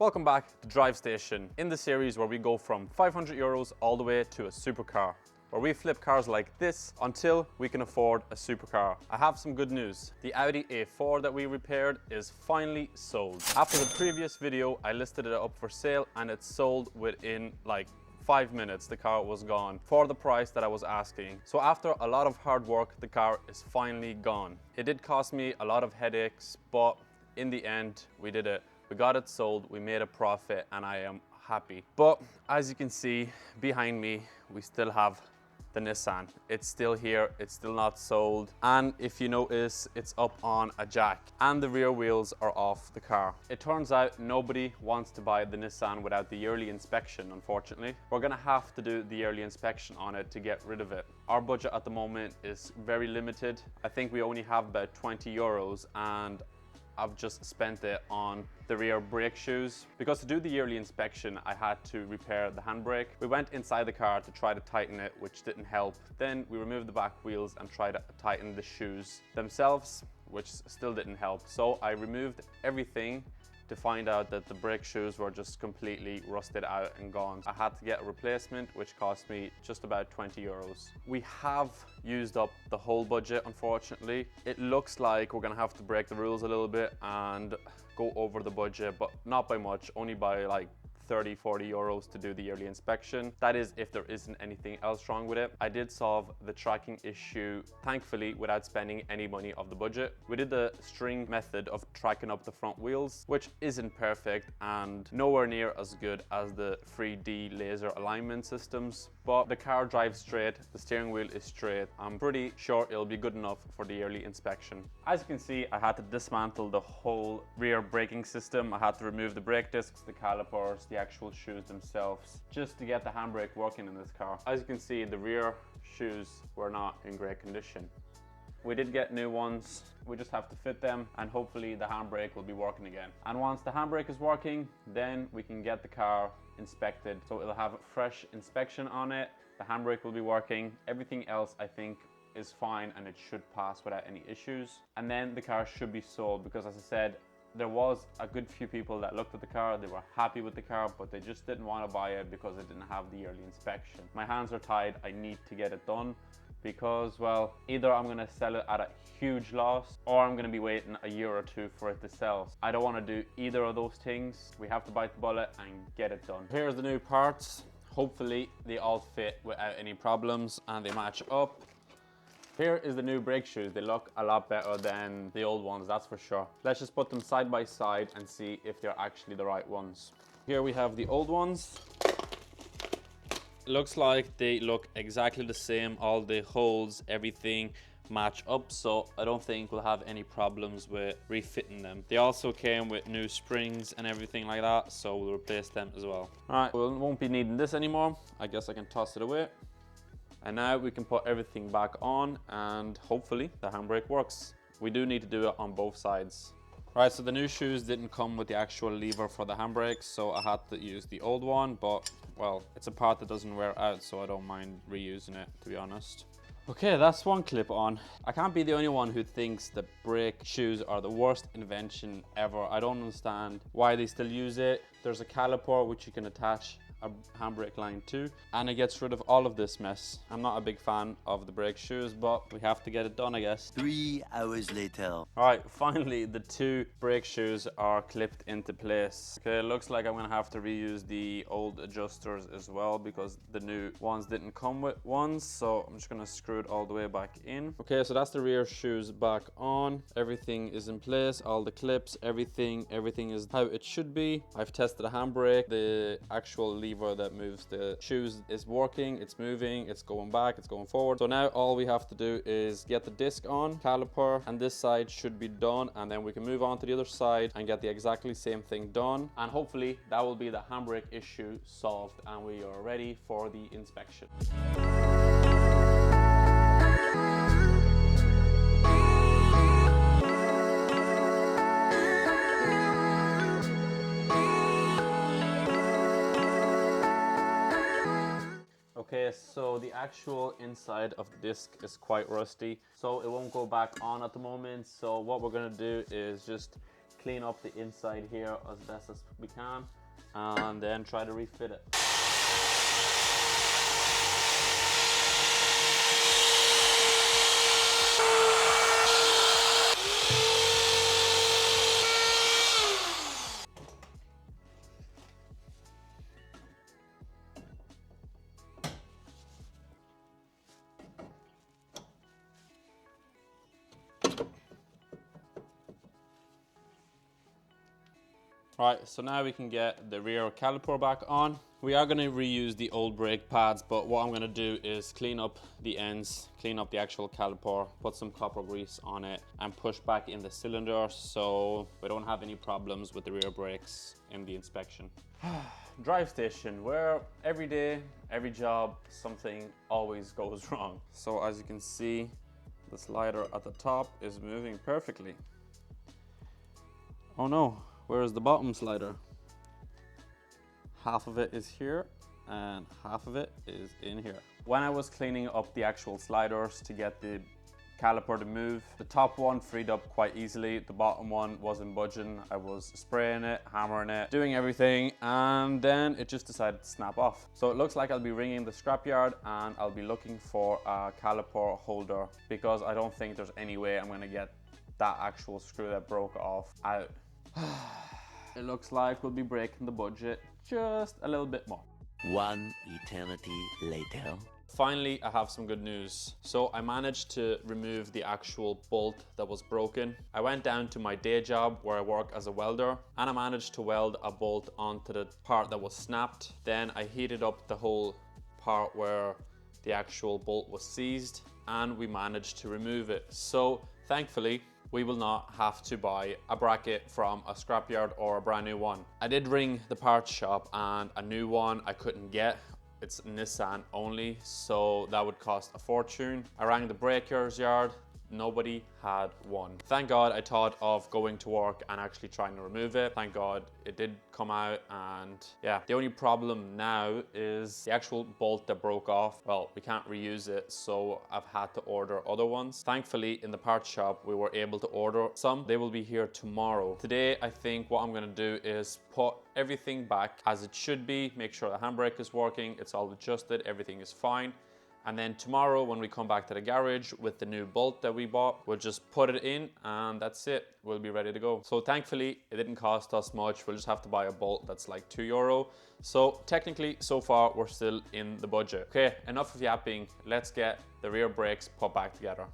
Welcome back to Drive Station, in the series where we go from 500 euros all the way to a supercar, where we flip cars like this until we can afford a supercar. I have some good news. The Audi A4 that we repaired is finally sold. After the previous video, I listed it up for sale and it sold within like 5 minutes. The car was gone for the price that I was asking. So after a lot of hard work, the car is finally gone. It did cost me a lot of headaches, but in the end, we did it. We got it sold, we made a profit, and I am happy. But as you can see behind me, we still have the Nissan. It's still here, it's still not sold. And if you notice, it's up on a jack and the rear wheels are off the car. It turns out nobody wants to buy the Nissan without the yearly inspection, unfortunately. We're gonna have to do the yearly inspection on it to get rid of it. Our budget at the moment is very limited. I think we only have about 20 euros and I've just spent it on the rear brake shoes. Because to do the yearly inspection, I had to repair the handbrake. We went inside the car to try to tighten it, which didn't help. Then we removed the back wheels and tried to tighten the shoes themselves, which still didn't help. So I removed everything to find out that the brake shoes were just completely rusted out and gone. I had to get a replacement, which cost me just about 20 euros. We have used up the whole budget, unfortunately. It looks like we're gonna have to break the rules a little bit and go over the budget, but not by much, only by like 30-40 euros to do the yearly inspection. That is if there isn't anything else wrong with it. I did solve the tracking issue, thankfully, without spending any money of the budget. We did the string method of tracking up the front wheels, which isn't perfect and nowhere near as good as the 3D laser alignment systems, but the car drives straight, the steering wheel is straight. I'm pretty sure it'll be good enough for the yearly inspection. As you can see, I had to dismantle the whole rear braking system. I had to remove the brake discs, the calipers, the actual shoes themselves, just to get the handbrake working in this car. As you can see, the rear shoes were not in great condition. We did get new ones, we just have to fit them and hopefully the handbrake will be working again. And once the handbrake is working, then we can get the car inspected. So it'll have a fresh inspection on it, the handbrake will be working, everything else I think is fine and it should pass without any issues. And then the car should be sold because, as I said, there was a good few people that looked at the car, they were happy with the car, but they just didn't want to buy it because it didn't have the yearly inspection. My hands are tied, I need to get it done because, well, either I'm gonna sell it at a huge loss or I'm gonna be waiting a year or two for it to sell. I don't want to do either of those things. We have to bite the bullet and get it done. Here's the new parts. Hopefully they all fit without any problems and they match up. Here is the new brake shoes. They look a lot better than the old ones, that's for sure. Let's just put them side by side and see if they're actually the right ones. Here we have the old ones. It looks like they look exactly the same. All the holes, everything match up, so I don't think we'll have any problems with refitting them. They also came with new springs and everything like that, so we'll replace them as well. All right, we won't be needing this anymore. I guess I can toss it away. And now we can put everything back on and hopefully the handbrake works. We do need to do it on both sides. Right, so the new shoes didn't come with the actual lever for the handbrake, so I had to use the old one, but well, it's a part that doesn't wear out, so I don't mind reusing it, to be honest. Okay, that's one clip on. I can't be the only one who thinks that brake shoes are the worst invention ever. I don't understand why they still use it. There's a caliper which you can attach a handbrake line too, and it gets rid of all of this mess. I'm not a big fan of the brake shoes, but we have to get it done, I guess. 3 hours later. All right, finally the two brake shoes are clipped into place. Okay, it looks like I'm gonna have to reuse the old adjusters as well because the new ones didn't come with ones, so I'm just gonna screw it all the way back in. Okay, so that's the rear shoes back on. Everything is in place, all the clips, everything is how it should be. I've tested the handbrake, the actual lever that moves the shoes is working, it's moving, it's going back, it's going forward. So now all we have to do is get the disc on, caliper, and this side should be done, and then we can move on to the other side and get the exactly same thing done, and hopefully that will be the handbrake issue solved and we are ready for the inspection. Okay, so the actual inside of the disc is quite rusty, so it won't go back on at the moment. So what we're gonna do is just clean up the inside here as best as we can and then try to refit it. Right, so now we can get the rear caliper back on. We are going to reuse the old brake pads, but what I'm going to do is clean up the ends, clean up the actual caliper, put some copper grease on it and push back in the cylinder so we don't have any problems with the rear brakes in the inspection. Drive station, where every day, every job, something always goes wrong. So as you can see, the slider at the top is moving perfectly. Oh no. Where is the bottom slider? Half of it is here and half of it is in here. When I was cleaning up the actual sliders to get the caliper to move, the top one freed up quite easily. The bottom one wasn't budging. I was spraying it, hammering it, doing everything, and then it just decided to snap off. So it looks like I'll be ringing the scrapyard and I'll be looking for a caliper holder because I don't think there's any way I'm gonna get that actual screw that broke off out. It looks like we'll be breaking the budget just a little bit more. One eternity later. Finally, I have some good news. So I managed to remove the actual bolt that was broken. I went down to my day job where I work as a welder and I managed to weld a bolt onto the part that was snapped. Then I heated up the whole part where the actual bolt was seized and we managed to remove it. So thankfully, we will not have to buy a bracket from a scrapyard or a brand new one. I did ring the parts shop and a new one I couldn't get. It's Nissan only, so that would cost a fortune. I rang the breaker's yard. Nobody had one. Thank God I thought of going to work and actually trying to remove it. Thank God it did come out, and yeah, the only problem now is the actual bolt that broke off. Well, we can't reuse it, so I've had to order other ones. Thankfully, in the parts shop, we were able to order some. They will be here tomorrow. Today, I think what I'm gonna do is put everything back as it should be, make sure the handbrake is working, it's all adjusted, everything is fine. And then tomorrow when we come back to the garage with the new bolt that we bought, we'll just put it in and that's it. We'll be ready to go. So thankfully, it didn't cost us much. We'll just have to buy a bolt that's like €2. So technically, so far, we're still in the budget. Okay, enough of yapping. Let's get the rear brakes put back together.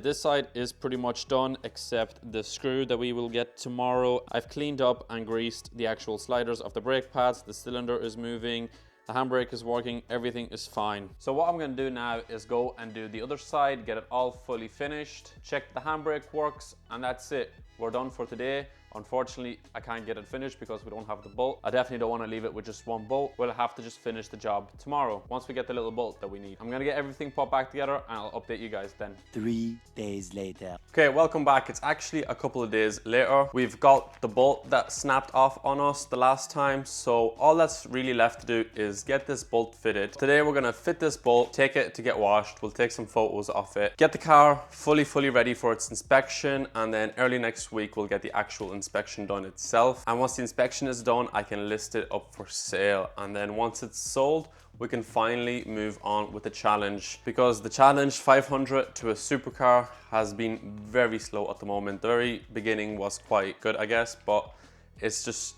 This side is pretty much done except the screw that we will get tomorrow. I've cleaned up and greased the actual sliders of the brake pads. The cylinder is moving, the handbrake is working, everything is fine. So what I'm going to do now is go and do the other side, get it all fully finished, check the handbrake works, and that's it. We're done for today. Unfortunately, I can't get it finished because we don't have the bolt. I definitely don't want to leave it with just one bolt. We'll have to just finish the job tomorrow once we get the little bolt that we need. I'm gonna get everything put back together and I'll update you guys then. 3 days later. Okay, welcome back. It's actually a couple of days later. We've got the bolt that snapped off on us the last time. So all that's really left to do is get this bolt fitted. Today we're gonna fit this bolt, take it to get washed. We'll take some photos of it, get the car fully ready for its inspection, and then early next week we'll get the actual inspection done itself. And once the inspection is done, I can list it up for sale. And then once it's sold, we can finally move on with the challenge, because the challenge 500 to a supercar has been very slow at the moment. The very beginning was quite good, I guess, but it's just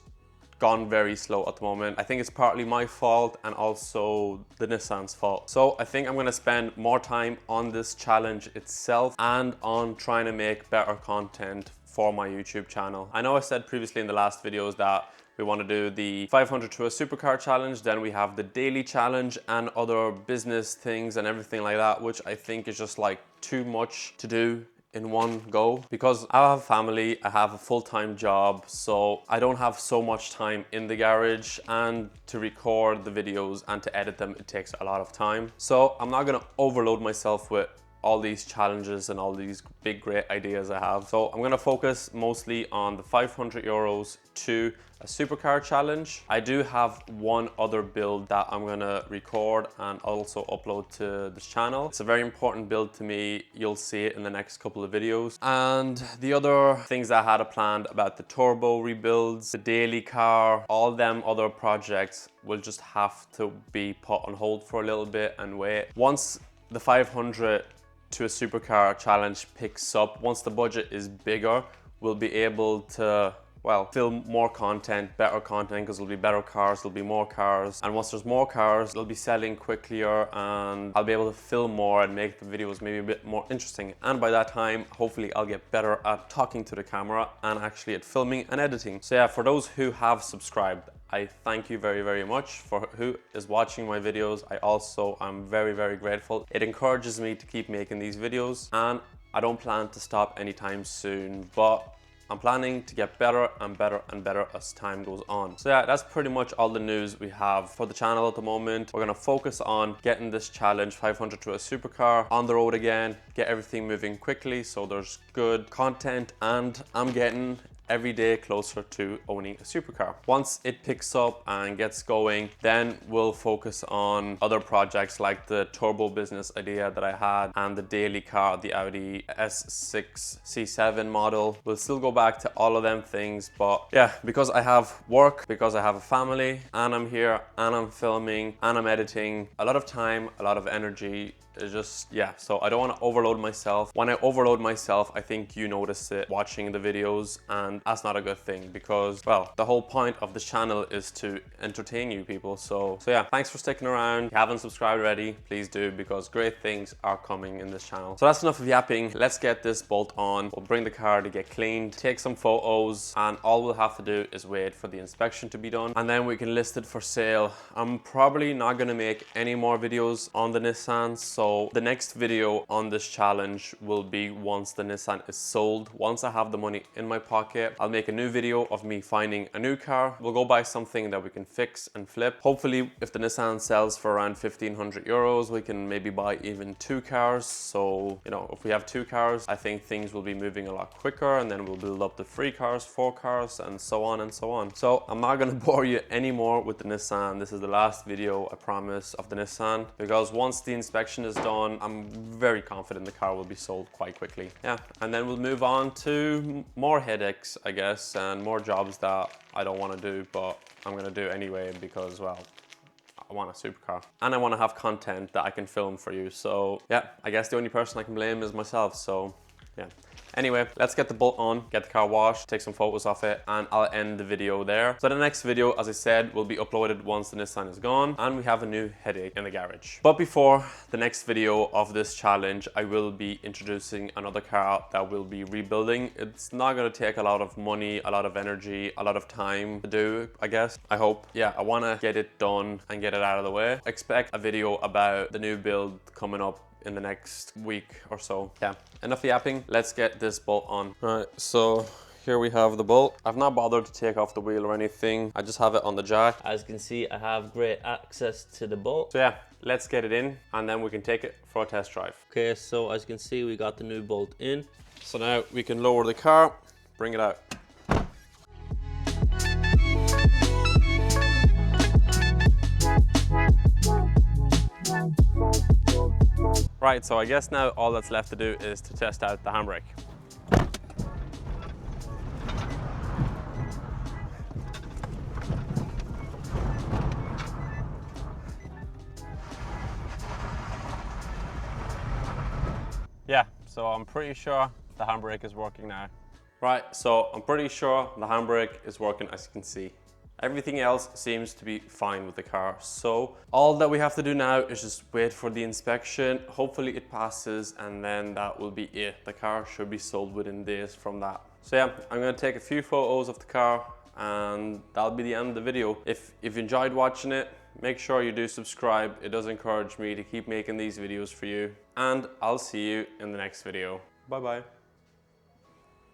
gone very slow at the moment. I think it's partly my fault and also the Nissan's fault. So I think I'm gonna spend more time on this challenge itself and on trying to make better content for my YouTube channel. I know I said previously in the last videos that we want to do the 500 to a supercar challenge, then we have the daily challenge and other business things and everything like that, which I think is just like too much to do in one go, because I have a family, I have a full-time job, so I don't have so much time in the garage, and to record the videos and to edit them, it takes a lot of time. So I'm not gonna overload myself with all these challenges and all these big great ideas I have. So I'm gonna focus mostly on the 500 euros to a supercar challenge. I do have one other build that I'm gonna record and also upload to this channel. It's a very important build to me. You'll see it in the next couple of videos. And the other things I had planned about the turbo rebuilds, the daily car, all them other projects will just have to be put on hold for a little bit and wait. Once the 500 to a supercar challenge picks up, once the budget is bigger, we'll be able to, well, film more content, better content, because there'll be better cars, there'll be more cars. And once there's more cars, they'll be selling quicker and I'll be able to film more and make the videos maybe a bit more interesting. And by that time, hopefully I'll get better at talking to the camera and actually at filming and editing. So yeah, for those who have subscribed, I thank you very, very much. For who is watching my videos, I'm very, very grateful. It encourages me to keep making these videos, and I don't plan to stop anytime soon, but I'm planning to get better and better and better as time goes on. So yeah, that's pretty much all the news we have for the channel at the moment. We're gonna focus on getting this challenge 500 to a supercar on the road again, get everything moving quickly so there's good content, and I'm getting every day closer to owning a supercar. Once it picks up and gets going, then we'll focus on other projects like the turbo business idea that I had and the daily car, the Audi S6 C7 model. We'll still go back to all of them things, but yeah, because I have work, because I have a family, and I'm here and I'm filming and I'm editing, a lot of time, a lot of energy. It's just, yeah, so I don't want to overload myself. When I overload myself, I think you notice it watching the videos, and that's not a good thing, because, well, the whole point of this channel is to entertain you people. So yeah, thanks for sticking around. If you haven't subscribed already, please do, because great things are coming in this channel. So that's enough of yapping. Let's get this bolt on. We'll bring the car to get cleaned, take some photos, and all we'll have to do is wait for the inspection to be done, and then we can list it for sale. I'm probably not gonna make any more videos on the Nissan, so the next video on this challenge will be once the Nissan is sold. Once I have the money in my pocket, I'll make a new video of me finding a new car. We'll go buy something that we can fix and flip. Hopefully, if the Nissan sells for around 1,500 euros, we can maybe buy even 2 cars. So, you know, if we have 2 cars, I think things will be moving a lot quicker, and then we'll build up the 3 cars, 4 cars, and so on and so on. So I'm not gonna bore you anymore with the Nissan. This is the last video, I promise, of the Nissan, because once the inspection is done, I'm very confident the car will be sold quite quickly. Yeah, and then we'll move on to more headaches, I guess, and more jobs that I don't want to do, but I'm gonna do anyway because, well, I want a supercar and I want to have content that I can film for you. So yeah, I guess the only person I can blame is myself. So yeah. Anyway, let's get the bolt on, get the car washed, take some photos of it, and I'll end the video there. So the next video, as I said, will be uploaded once the Nissan is gone and we have a new headache in the garage. But before the next video of this challenge, I will be introducing another car that we'll be rebuilding. It's not gonna take a lot of money, a lot of energy, a lot of time to do, I guess. I hope. Yeah, I wanna get it done and get it out of the way. Expect a video about the new build coming up in the next week or so. Yeah, enough yapping. Let's get this bolt on. All right, so here we have the bolt. I've not bothered to take off the wheel or anything. I just have it on the jack. As you can see, I have great access to the bolt. So yeah, let's get it in and then we can take it for a test drive. Okay, so as you can see, we got the new bolt in. So now we can lower the car, bring it out. Right, so I guess now all that's left to do is to test out the handbrake. Yeah, so I'm pretty sure the handbrake is working now. Right, so I'm pretty sure the handbrake is working, as you can see. Everything else seems to be fine with the car. So all that we have to do now is just wait for the inspection. Hopefully it passes and then that will be it. The car should be sold within days from that. So yeah, I'm gonna take a few photos of the car and that'll be the end of the video. If you've enjoyed watching it, make sure you do subscribe. It does encourage me to keep making these videos for you. And I'll see you in the next video. Bye bye.